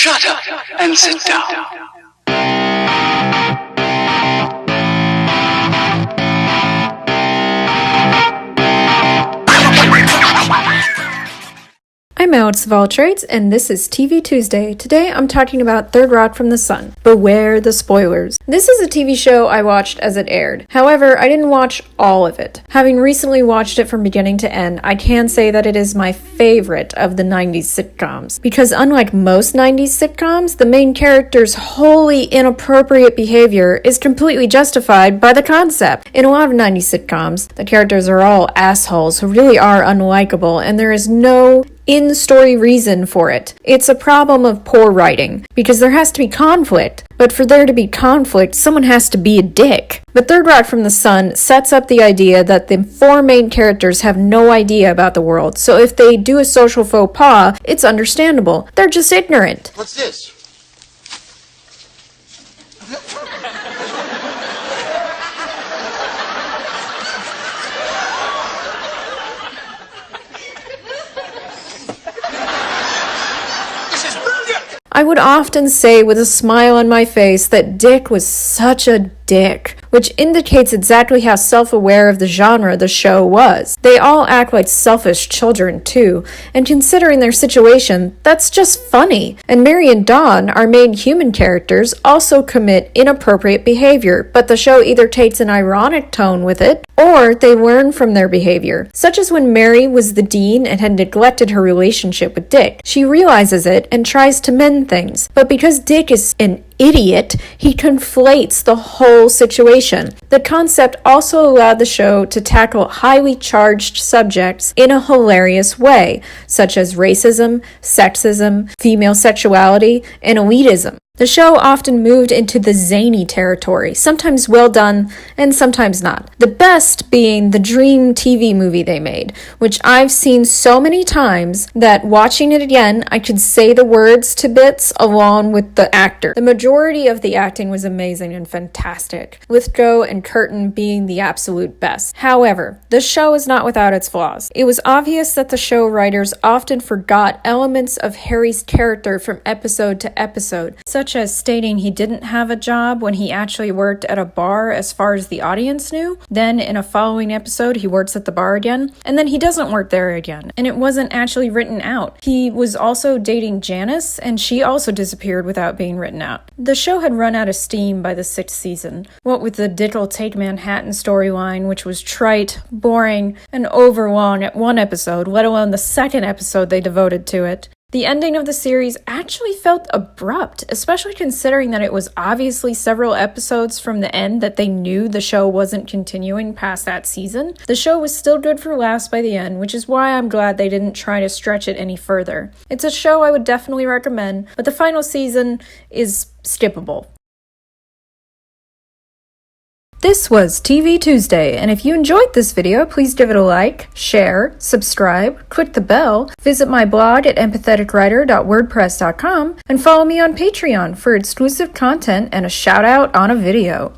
Shut up and sit down. I'm AlexofAllTrades, and this is TV Tuesday. Today I'm talking about Third Rock from the Sun. Beware the spoilers. This is a TV show I watched as it aired. However, I didn't watch all of it. Having recently watched it from beginning to end, I can say that it is my favorite of the 90s sitcoms. Because unlike most 90s sitcoms, the main character's wholly inappropriate behavior is completely justified by the concept. In a lot of 90s sitcoms, the characters are all assholes who really are unlikable, and there is no in-story reason for it. It's a problem of poor writing, because there has to be conflict, but for there to be conflict, someone has to be a dick. But Third Rock from the Sun sets up the idea that the four main characters have no idea about the world, so if they do a social faux pas, it's understandable. They're just ignorant. What's this? I would often say with a smile on my face that Dick was such a dick, which indicates exactly how self-aware of the genre the show was. They all act like selfish children too, and considering their situation, that's just funny. And Mary and Dawn, our main human characters, also commit inappropriate behavior, but the show either takes an ironic tone with it, or they learn from their behavior, such as when Mary was the dean and had neglected her relationship with Dick. She realizes it and tries to mend things, but because Dick is an idiot, he conflates the whole situation. The concept also allowed the show to tackle highly charged subjects in a hilarious way, such as racism, sexism, female sexuality, and elitism. The show often moved into the zany territory, sometimes well done and sometimes not. The best being the Dream TV movie they made, which I've seen so many times that watching it again, I could say the words to bits along with the actor. The majority of the acting was amazing and fantastic, Lithgow and Curtin being the absolute best. However, the show is not without its flaws. It was obvious that the show writers often forgot elements of Harry's character from episode to episode, such as stating he didn't have a job when he actually worked at a bar as far as the audience knew. Then in a following episode, he works at the bar again, and then he doesn't work there again, and it wasn't actually written out. He was also dating Janice, and she also disappeared without being written out. The show had run out of steam by the 6th season, what with the Dick'll Take Manhattan storyline, which was trite, boring, and overlong at one episode, let alone the second episode they devoted to it. The ending of the series actually felt abrupt, especially considering that it was obviously several episodes from the end that they knew the show wasn't continuing past that season. The show was still good for laughs by the end, which is why I'm glad they didn't try to stretch it any further. It's a show I would definitely recommend, but the final season is skippable. This was TV Tuesday, and if you enjoyed this video, please give it a like, share, subscribe, click the bell, visit my blog at empatheticwriter.wordpress.com, and follow me on Patreon for exclusive content and a shout out on a video.